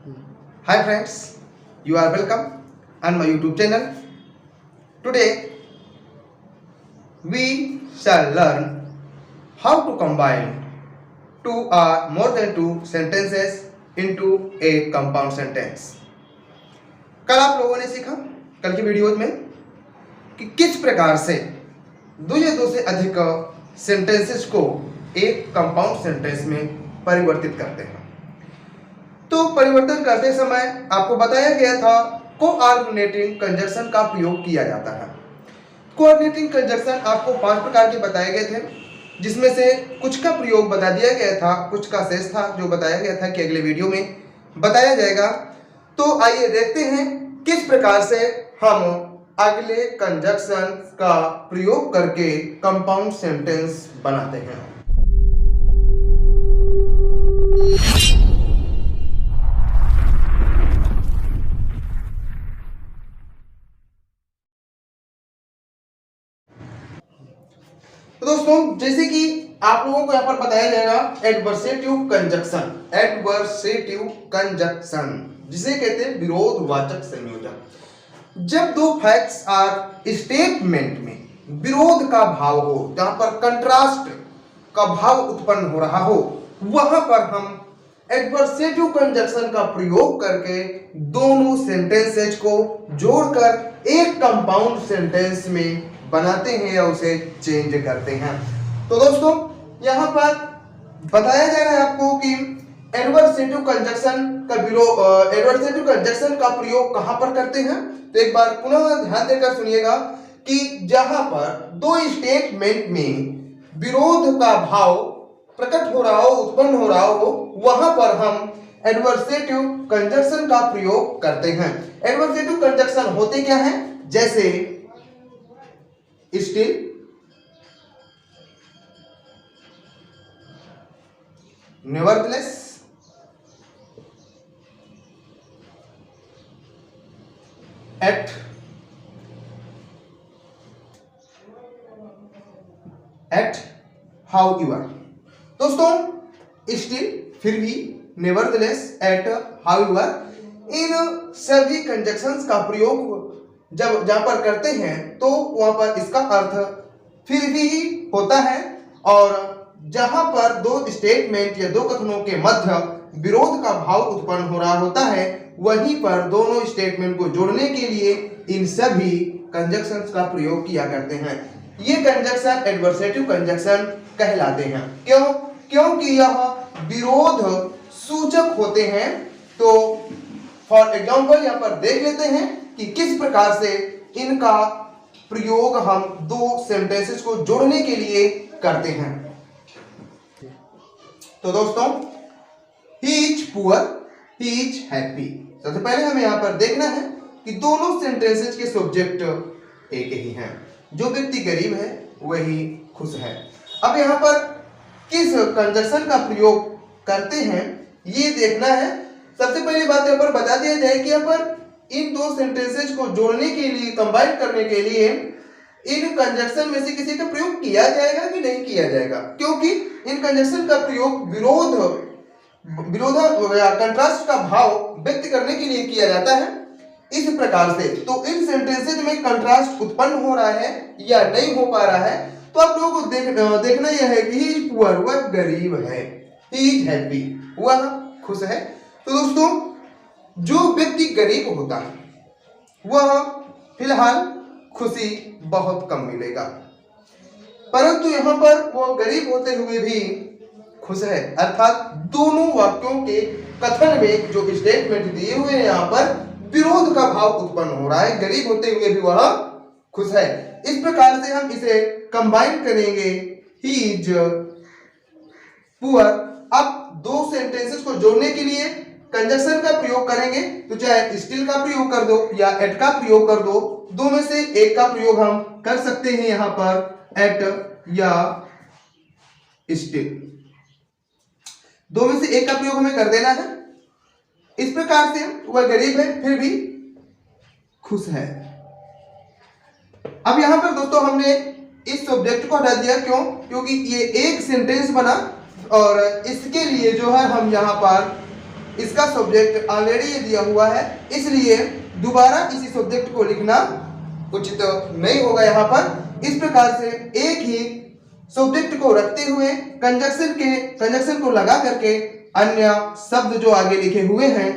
Hi friends, you are welcome on my YouTube channel. Today we shall learn how to combine two or more than two sentences into a compound sentence. कल आप लोगों ने सीखा कल की videos में कि किस प्रकार से दो या दो से अधिक सेंटेंसेस को एक कंपाउंड सेंटेंस में परिवर्तित करते हैं। तो परिवर्तन करते समय आपको बताया गया था कोऑर्डिनेटिंग कंजक्शन का प्रयोग किया जाता है। कोऑर्डिनेटिंग कंजक्शन आपको 5 प्रकार के बताए गए थे, जिसमें से कुछ का प्रयोग बता दिया गया था, कुछ का शेष था जो बताया गया था कि अगले वीडियो में बताया जाएगा। तो आइए देखते हैं किस प्रकार से हम अगले कंजक्शन का प्रयोग करके कंपाउंड सेंटेंस बनाते हैं। तो दोस्तों, जैसे कि आप लोगों को यहाँ पर बताया जाएगा एडवर्सेटिव कंजक्शन, जिसे कहते हैं विरोधवाचक संयोजन। जब दो फैक्ट्स आर स्टेटमेंट में विरोध का भाव हो, जहां पर कंट्रास्ट का भाव उत्पन्न हो रहा हो, वहां पर हम एडवर्सेटिव कंजक्शन का प्रयोग करके दोनों सेंटेंसेज को जोड़कर एक कंपाउंड सेंटेंस में बनाते हैं या उसे चेंज करते हैं। तो दोस्तों, यहां पर बताया जा रहा है आपको कि एडवर्सेटिव कंजक्शन का प्रयोग कहां पर करते हैं। तो एक बार पुनः ध्यान देकर सुनिएगा कि जहां पर दो स्टेटमेंट में विरोध का भाव प्रकट हो रहा हो, उत्पन्न हो रहा हो, वहां पर हम एडवर्सेटिव कंजक्शन का प्रयोग करते हैं। एडवर्सेटिव कंजक्शन होते क्या है, जैसे स्टिल, नेवरदलेस, एट, हाउएवर। दोस्तों, स्टिल, फिर भी, नेवरदलेस, एट, हाउएवर, इन सभी कंजक्शंस का प्रयोग जब जहां पर करते हैं तो वहां पर इसका अर्थ फिर भी होता है, और जहां पर दो स्टेटमेंट या दो कथनों के मध्य विरोध का भाव उत्पन्न हो रहा होता है, वहीं पर दोनों स्टेटमेंट को जोड़ने के लिए इन सभी कंजक्शंस का प्रयोग किया करते हैं। ये कंजक्शन एडवर्सेटिव कंजक्शन कहलाते हैं। क्यों? क्योंकि यह विरोध सूचक होते हैं। तो फॉर एग्जाम्पल यहां पर देख लेते हैं कि किस प्रकार से इनका प्रयोग हम दो सेंटेंसेस को जोड़ने के लिए करते हैं। तो दोस्तों, he is poor, he is happy. सबसे पहले हमें यहां पर देखना है कि दोनों सेंटेंसेस के सब्जेक्ट एक ही हैं। जो व्यक्ति गरीब है वही खुश है। अब यहां पर किस कंजक्शन का प्रयोग करते हैं ये देखना है। सबसे पहली बात यहां पर बता दिया जाए कि यहां पर इन दो सेंटेंसेस को जोड़ने के लिए, कंबाइन करने के लिए इन कंजक्शन में से किसी का प्रयोग किया जाएगा कि नहीं किया जाएगा, क्योंकि इन कंजक्शन का प्रयोग विरोध या कंट्रास्ट का भाव व्यक्त करने के लिए किया जाता है। इस प्रकार से तो इन सेंटेंसेस में कंट्रास्ट उत्पन्न हो रहा है या नहीं हो पा रहा है, तो आप लोगों को देखना यह है कि ही इज पुअर, वह गरीब है, ही इज हैप्पी, वह खुश है। तो दोस्तों, जो व्यक्ति गरीब होता है वह फिलहाल खुशी बहुत कम मिलेगा, परंतु यहां पर वह गरीब होते हुए भी खुश है। अर्थात दोनों वाक्यों के कथन में जो स्टेटमेंट दिए हुए हैं यहां पर विरोध का भाव उत्पन्न हो रहा है। गरीब होते हुए भी वह खुश है। इस प्रकार से हम इसे कंबाइन करेंगे, ही इज पुअर। अब दो सेंटेंसेस को जोड़ने के लिए कंजक्शन का प्रयोग करेंगे, तो चाहे स्टिल का प्रयोग कर दो या एट का प्रयोग कर दो, दो में से एक का प्रयोग हम कर सकते हैं यहां पर एट या स्टिल। दो में से एक का प्रयोग हमें कर देना है। इस प्रकार से वह गरीब है फिर भी खुश है। अब यहां पर दोस्तों हमने इस सब्जेक्ट को हटा दिया। क्यों? क्योंकि ये एक सेंटेंस बना और इसके लिए जो है हम यहां पर इसका सब्जेक्ट ऑलरेडी ये दिया हुआ है, इसलिए दोबारा इसी सब्जेक्ट को लिखना उचित नहीं होगा यहाँ पर। इस प्रकार से एक ही सब्जेक्ट को रखते हुए कंजक्शन को लगा करके अन्य शब्द जो आगे लिखे हुए हैं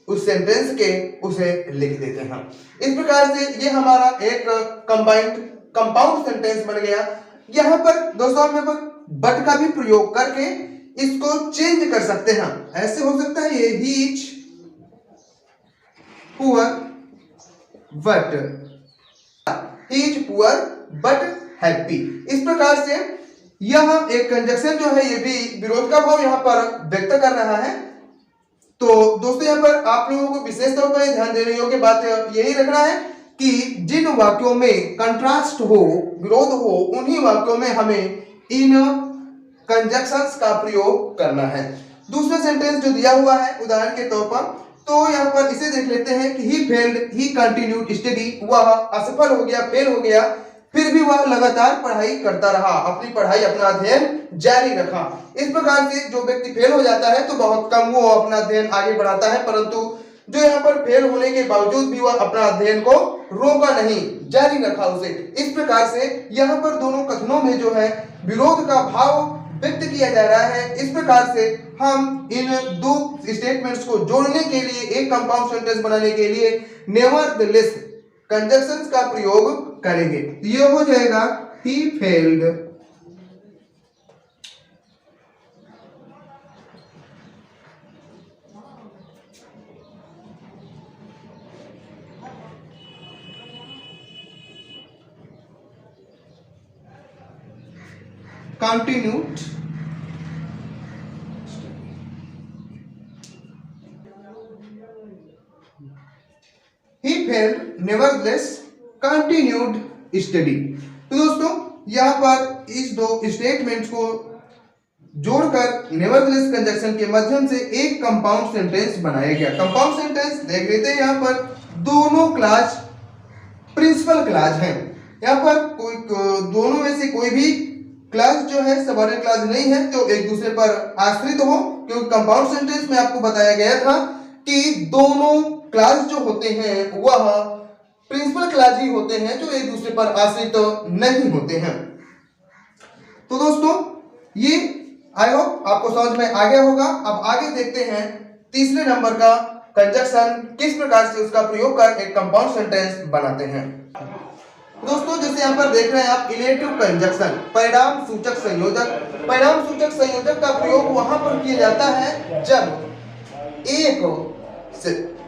उस सेंटेंस के उसे लिख देते हैं। इस प्रकार से ये हमारा एक कंपाउंड सेंटेंस बन गया। यहाँ पर दोस्तों हम यहाँ पर बट का भी प्रयोग करके इसको चेंज कर सकते हैं। ऐसे हो सकता है ये he is poor but happy. इस प्रकार से यह एक कंजक्शन जो है ये भी विरोध का भाव यहाँ पर व्यक्त कर रहा है। तो दोस्तों यहाँ पर आप लोगों को विशेष तौर पर ध्यान देने योग्य बात यही रखना है कि जिन वाक्यों में कंट्रास्ट हो, विरोध हो, उन्हीं वाक्यों में हमें इन कंजक्शंस का प्रयोग करना है। दूसरा सेंटेंस जो दिया हुआ है उदाहरण के तौर पर, तो यहाँ पर इसे देख लेते हैं कि he failed, he continued study, वह असफल हो गया, फेल हो गया, फिर भी वह लगातार पढ़ाई करता रहा, अपनी पढ़ाई अपना अध्ययन जारी रखा। इस प्रकार से जो व्यक्ति फेल हो जाता है तो बहुत कम वो अपना अध्ययन आगे बढ़ाता है, परंतु जो यहाँ पर फेल होने के बावजूद भी वह अपना अध्ययन को रोका नहीं, जारी रखा उसे। इस प्रकार से यहाँ पर दोनों कथनों में जो है विरोध का भाव व्यक्त किया जा रहा है। इस प्रकार से हम इन दो स्टेटमेंट्स को जोड़ने के लिए, एक कंपाउंड सेंटेंस बनाने के लिए नेवरदलेस कंजक्शंस का प्रयोग करेंगे। ये हो जाएगा he failed, continued, he failed nevertheless continued study। तो दोस्तों यहाँ पर इस दो स्टेटमेंट्स को जोड़कर नेवरदलेस कंजक्शन के माध्यम से एक कंपाउंड सेंटेंस बनाया गया। कंपाउंड सेंटेंस देख लेते हैं। यहाँ पर दोनों क्लास प्रिंसिपल क्लास हैं। यहाँ पर कोई दोनों में से कोई भी क्लास जो है सबऑर्डिनेट क्लास नहीं है जो एक दूसरे पर आश्रित हो, क्योंकि कंपाउंड सेंटेंस में आपको बताया गया था कि दोनों क्लास जो होते हैं वह प्रिंसिपल क्लास ही होते हैं जो एक दूसरे पर आश्रित नहीं होते हैं। तो दोस्तों ये आई होप आपको समझ में आ गया होगा। अब आगे देखते हैं तीसरे नंबर का कंजक्शन किस प्रकार से उसका प्रयोग कर एक कंपाउंड सेंटेंस बनाते हैं। दोस्तों जैसे यहाँ पर देख रहे हैं आप इलेटिव कंजक्शन, परिणाम सूचक संयोजक। परिणाम सूचक संयोजक का प्रयोग वहां पर किया जाता है जब एक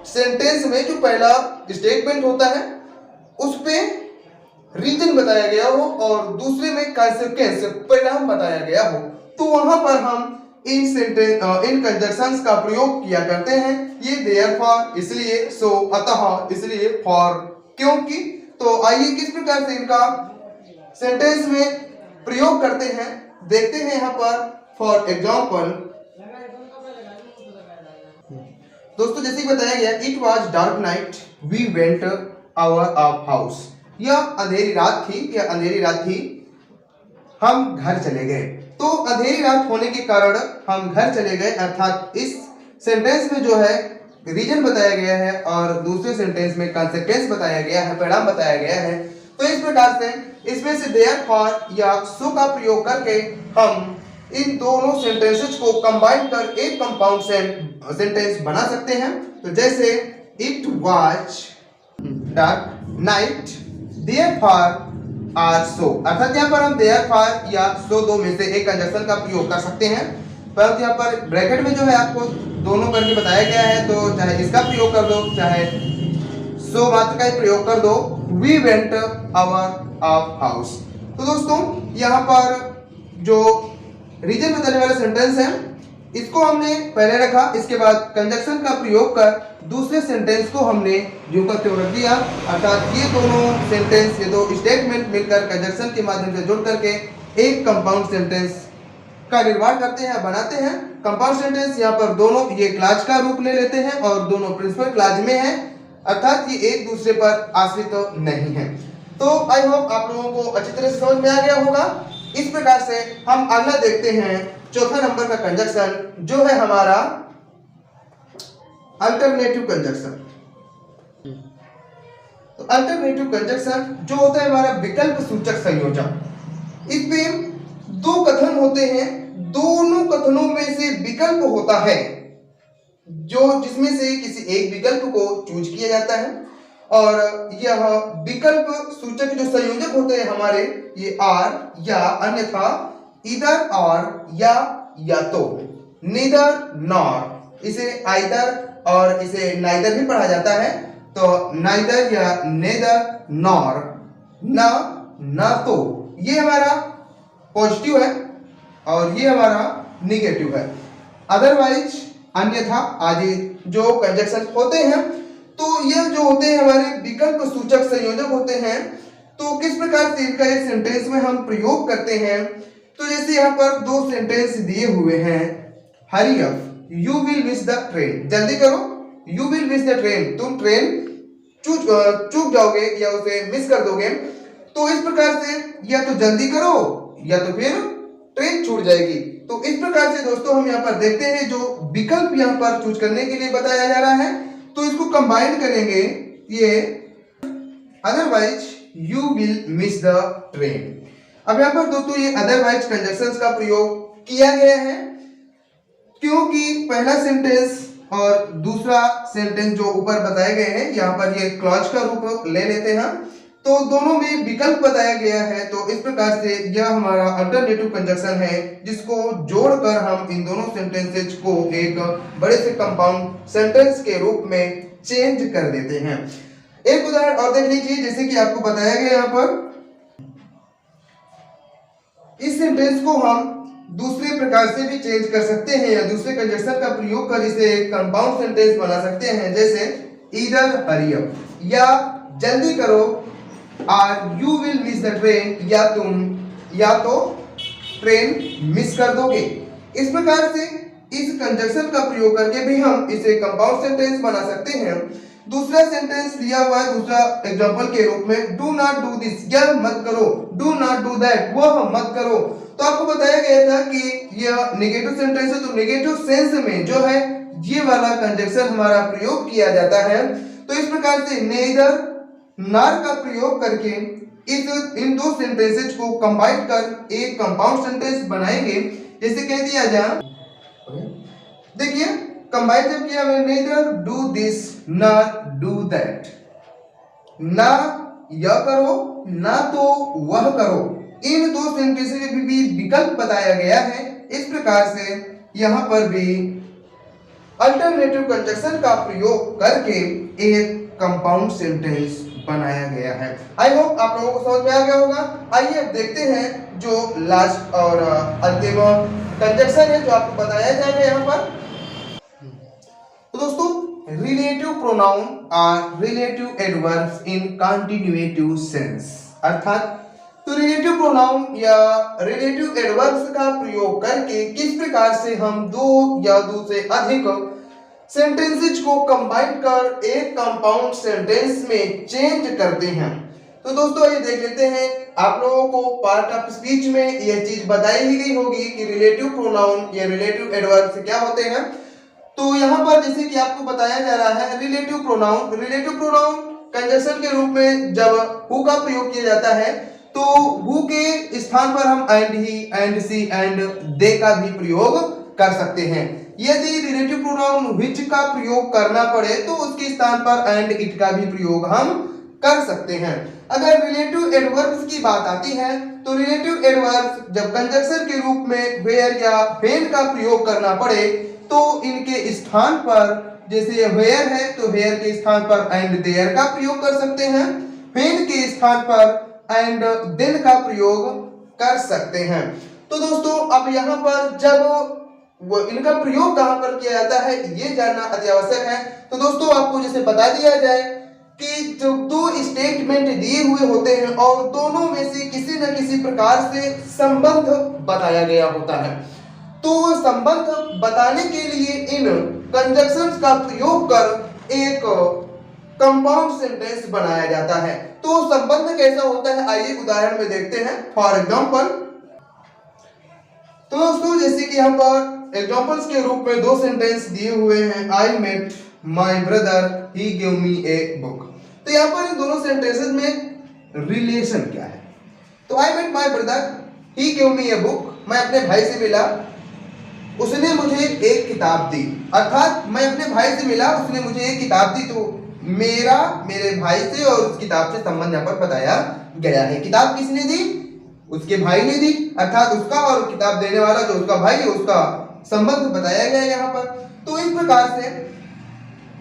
सेंटेंस में जो पहला स्टेटमेंट होता है उस पे रीजन बताया गया हो और दूसरे में कॉन्सिक्वेंस परिणाम बताया गया हो, तो वहां पर हम इन कंजक्शंस का प्रयोग किया करते हैं। ये देयरफॉर इसलिए, सो अतः इसलिए, फॉर क्योंकि। तो आइए किस प्रकार से इनका सेंटेंस में प्रयोग करते हैं देखते हैं। यहाँ पर फॉर एग्जाम्पल दोस्तों जैसे बताया गया, it was dark night we went our house. यह अंधेरी रात थी, हम घर चले गए। तो अंधेरी रात होने के कारण हम घर चले गए, अर्थात इस सेंटेंस में जो है रीजन बताया गया है और दूसरे सेंटेंस में कॉन्सिक्वेंस बताया गया है, परिणाम बताया गया है। तो इस प्रकार से इसमें से देयरफॉर या सो का प्रयोग करके हम इन दोनों सेंटेंसेस को कंबाइन कर एक कंपाउंड सेंटेंस बना सकते हैं। तो जैसे it was dark night therefore or so, अर्थात यहाँ पर हम देयरफॉर या सो दो में से एक कंजक्शन का प्रयोग कर सकते हैं, परंतु यहाँ पर ब्रैकेट में जो है आपको दोनों करके बताया गया है, तो चाहे इसका प्रयोग कर दो चाहे सो मात्र का ही प्रयोग कर दो। We went our house. तो दोस्तों यहाँ पर जो रीजन बताने वाला सेंटेंस है इसको हमने पहले रखा, इसके बाद कंजक्शन का प्रयोग कर दूसरे सेंटेंस को हमने जो का त्यों रख दिया, अर्थात ये दोनों सेंटेंस, ये दो स्टेटमेंट मिलकर कंजक्शन के माध्यम से जुड़ करके एक कंपाउंड सेंटेंस का निर्माण करते हैं, बनाते हैं। कंपाउंड सेंटेंस यहाँ पर दोनों ये क्लास का रूप ले लेते हैं और दोनों प्रिंसिपल क्लास में हैं, अर्थात ये एक दूसरे पर आश्रित नहीं है। तो आई होप आप लोगों को अच्छी तरह से समझ में आ गया होगा। इस प्रकार से हम अगला देखते हैं चौथा नंबर का कंजक्शन जो है हमारा अल्टरनेटिव कंजक्शन। तो अल्टरनेटिव कंजक्शन जो होता है हमारा विकल्प सूचक संयोजन, इसमें दो कथन होते हैं, दोनों कथनों में से विकल्प होता है जो जिसमें से किसी एक विकल्प को चूज किया जाता है, और यह विकल्प सूचक जो संयोजक होते हैं हमारे ये आर या अन्यथा इधर और या तो, नीदर नॉर, इसे आइदर और इसे नाइदर भी पढ़ा जाता है। तो नाइदर या नेदर नॉर, ना तो, ये हमारा पॉजिटिव है और ये हमारा निगेटिव है। अदरवाइज अन्यथा आदि जो कंजक्शन होते हैं, तो यह जो होते हैं हमारे विकल्प सूचक संयोजक होते हैं। तो किस प्रकार से इनका एक सेंटेंस में हम प्रयोग करते हैं, तो जैसे यहाँ पर दो सेंटेंस दिए हुए हैं, hurry up, you will miss the train, जल्दी करो, you will miss the train, तुम ट्रेन चूक जाओगे या उसे मिस कर दोगे। तो इस प्रकार से या तो जल्दी करो या तो फिर ट्रेन छूट जाएगी। तो इस प्रकार से दोस्तों हम यहाँ पर देखते हैं जो विकल्प यहाँ पर चूज करने के लिए बताया जा रहा है, तो इसको कंबाइन करेंगे, ये otherwise you will miss the train. अब यहाँ पर दोस्तों ये अदरवाइज कंजक्शंस का प्रयोग किया गया है क्योंकि पहला सेंटेंस और दूसरा सेंटेंस जो ऊपर बताए गए हैं यहाँ पर ये क्लॉज का रूप ले लेते हैं, तो दोनों में विकल्प बताया गया है। तो इस प्रकार से यह हमारा अल्टरनेटिव कंजक्शन है जिसको जोड़कर हम इन दोनों सेंटेंसेज को एक बड़े से कंपाउंड सेंटेंस के रूप में चेंज कर देते हैं। एक उदाहरण और देख लीजिए, जैसे कि आपको बताया गया यहाँ पर, इस सेंटेंस को हम दूसरे प्रकार से भी चेंज कर सकते हैं या दूसरे कंजक्शन का प्रयोग कर इसे एक कंपाउंड सेंटेंस बना सकते हैं, जैसे ईदर हरी अप, या जल्दी करो, और you will miss the train, या तो ट्रेन मिस कर दोगे। इस प्रकार से इस कंजक्शन का प्रयोग करके भी हम इसे कंपाउंड सेंटेंस बना सकते हैं। दूसरा सेंटेंस दिया हुआ है दूसरा एग्जांपल के रूप में, डू नॉट डू दिस, यह मत करो, डू नॉट डू दैट, वह मत करो। तो आपको बताया गया था कि यह नेगेटिव सेंटेंस है, तो नेगेटिव सेंस में जो है ये वाला कंजक्शन हमारा प्रयोग किया जाता है। तो इस प्रकार से नेदर नॉर का प्रयोग करके इन दो सेंटेंसेस को कंबाइन कर एक कंपाउंड सेंटेंस बनाएंगे। जैसे कह दिया जाए, देखिए कंबाइन जब किया हमने, neither do this not do that, ना यह करो ना तो वह करो, इन दो सेंटेंसेस में भी विकल्प बताया गया है। इस प्रकार से यहाँ पर भी अल्टरनेटिव कंजक्शन का प्रयोग करके एक कंपाउंड सेंटेंस बनाया गया है। आई होप आप लोगों को समझ में आ गया होगा। आइए अब देखते हैं जो लास्ट और अंतिम कंजक्शन है जो आपको बताया जाएगा यहाँ पर। तो दोस्तों, relative pronoun or relative adverbs in continuative sense, अर्थात तो रिलेटिव प्रोनाउन या रिलेटिव एडवर्ब्स का प्रयोग करके किस प्रकार से हम दो या दो से अधिक सेंटेंसेस को कंबाइन कर एक कंपाउंड सेंटेंस में चेंज करते हैं। तो दोस्तों ये देख लेते हैं, आप लोगों को पार्ट ऑफ स्पीच में यह चीज बताई ही गई होगी कि रिलेटिव प्रोनाउन या रिलेटिव एडवर्ब्स क्या होते हैं। तो यहाँ पर जैसे कि आपको बताया जा रहा है, रिलेटिव प्रोनाउन कंजक्शन के रूप में जब हु का प्रयोग किया जाता है तो हु के स्थान पर हम and he, and she, and they का भी प्रयोग कर सकते हैं। यदि रिलेटिव प्रोनाउन व्हिच का प्रयोग करना पड़े तो उसके स्थान पर एंड इट का भी प्रयोग हम कर सकते हैं। अगर रिलेटिव एडवर्ब्स की बात आती है तो रिलेटिव एडवर्ब्स जब कंजक्शन के रूप में वेयर या व्हेन का प्रयोग करना पड़े तो इनके स्थान पर, जैसे वेयर है तो वेयर के स्थान पर एंड देयर का प्रयोग कर सकते हैं, व्हेन के स्थान पर एंड देन का प्रयोग कर सकते हैं। तो दोस्तों अब यहाँ पर जब वो इनका प्रयोग कहां पर किया जाता है ये जानना अति आवश्यक है। तो दोस्तों आपको जैसे बता दिया जाए कि जो दो स्टेटमेंट दिए हुए होते हैं और दोनों में से किसी न किसी प्रकार से संबंध बताया गया होता है, तो संबंध बताने के लिए इन कंजक्शंस का प्रयोग कर एक कंपाउंड सेंटेंस बनाया जाता है। तो संबंध कैसा होता है आइए उदाहरण में देखते हैं। फॉर एग्जांपल, तो दोस्तों जैसे कि यहाँ पर एग्जांपल्स के रूप में दो सेंटेंस दिए हुए हैं, I met my brother he give me a book. तो यहाँ पर इन दोनों सेंटेंसेस में रिलेशन क्या है? तो I met my brother he give me a book, मैं अपने भाई से मिला, उसने मुझे एक किताब दी। अर्थात मैं अपने भाई से मिला, उसने मुझे एक किताब दी। तो मेरे भाई से और उस किताब से संबंध यहाँ पर बताया गया है। किताब किसने दी? उसके भाई ने दी। अर्थात उसका और किताब देने वाला जो उसका भाई है, उसका संबंध बताया गया है यहाँ पर। तो इस प्रकार से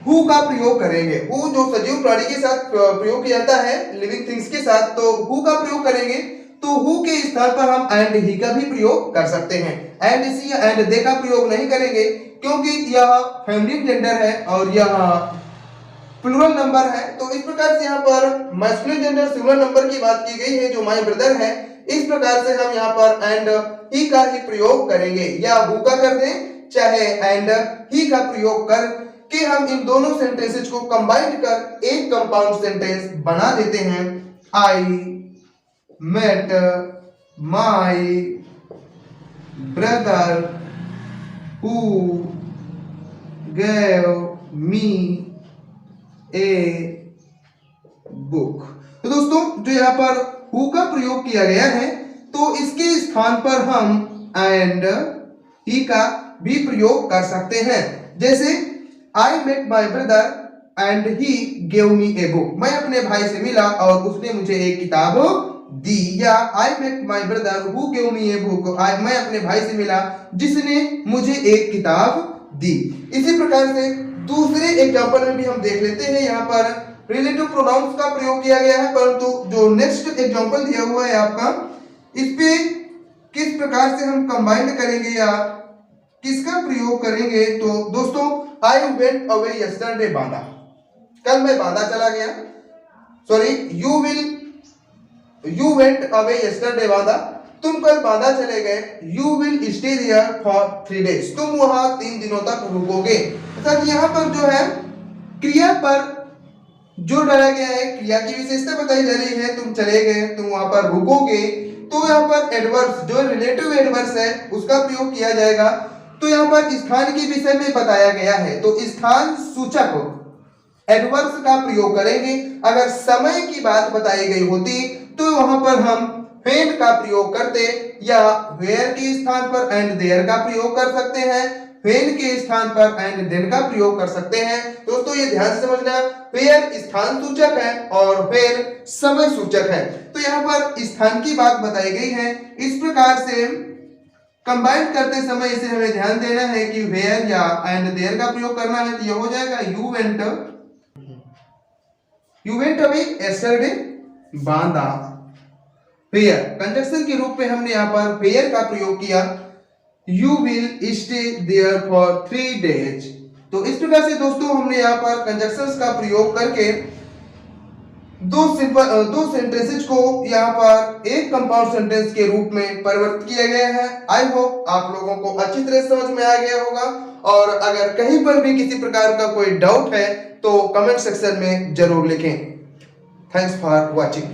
हु का प्रयोग करेंगे। हु जो सजीव प्राणी के साथ प्रयोग किया जाता है, लिविंग थिंग्स के साथ, तो हु का प्रयोग करेंगे। तो हु के स्थान पर हम एंड ही का भी प्रयोग कर सकते हैं। एंड सी या एंड दे का प्रयोग नहीं करेंगे, क्योंकि यह फेमिनिन जेंडर है और यह प्लूरल नंबर है। तो इस प्रकार से यहाँ पर मैस्कुलिन जेंडर सिंगुलर नंबर की बात की गई है, जो माय ब्रदर है। इस प्रकार से हम यहाँ पर एंड ही का ही प्रयोग करेंगे, या हु का कर दें, चाहे एंड ही का प्रयोग कर के हम इन दोनों सेंटेंसेस को कंबाइन कर एक कंपाउंड सेंटेंस बना देते हैं। I met my brother who gave me a book. तो दोस्तों, जो यहाँ पर हु का प्रयोग किया गया है, तो इसके स्थान पर हम एंड ही का भी प्रयोग कर सकते हैं। जैसे I met my brother and he gave me a book, मैं अपने भाई से मिला और उसने मुझे एक किताब दी। या I met my brother who gave me a book, मैं अपने भाई से मिला जिसने मुझे एक किताब दी। इसी प्रकार से दूसरे एग्जांपल में भी हम देख लेते हैं। यहाँ पर रिलेटिव प्रोनाउंस का प्रयोग किया गया है, परंतु जो नेक्स्ट एग्जांपल दिया हुआ है आपका, इस पे किस प्रकार से हम कंबाइन करेंगे या किसका प्रयोग करेंगे। तो दोस्तों, I went away yesterday Banda, कल मैं बांदा चला गया। Sorry, you went away yesterday Banda, तुम कल बांदा चले गए। You will stay there for 3 days, तुम वहां 3 दिनों तक रुकोगे। अर्थात यहाँ पर जो है क्रिया पर जो डाला गया है, क्रिया की विशेषता बताई जा रही है। तुम चले गए, तुम वहां पर रुकोगे। तो यहाँ पर एडवर्स, जो रिलेटिव एडवर्स है, उसका प्रयोग किया जाएगा। तो यहाँ पर स्थान के विषय में बताया गया है, तो स्थान सूचक एडवर्स का प्रयोग करेंगे। अगर समय की बात बताई गई होती तो वहां पर हम व्हेन का प्रयोग करते, या वेयर के स्थान पर एंड देयर का प्रयोग कर सकते हैं, व्हेन के स्थान पर एंड देन का प्रयोग कर सकते हैं। दोस्तों, ये ध्यान से समझना, वेयर स्थान सूचक है और व्हेन समय सूचक है। तो यहाँ पर स्थान की बात बताई गई है। इस प्रकार से कंबाइन करते समय इसे हमें ध्यान देना है कि वेयर या एंड देयर का प्रयोग करना है। तो यह हो जाएगा you went away yesterday Banda. Where conjunction के रूप में हमने यहाँ पर वेयर का प्रयोग किया। You will stay there for 3 days। तो इस प्रकार से दोस्तों, हमने यहाँ पर कंजक्शंस का प्रयोग करके दो सेंटेंसेस को यहाँ पर एक कंपाउंड सेंटेंस के रूप में परिवर्तित किया गया है। आई होप आप लोगों को अच्छी तरह समझ में आ गया होगा, और अगर कहीं पर भी किसी प्रकार का कोई डाउट है तो कमेंट सेक्शन में जरूर लिखें। Thanks for watching.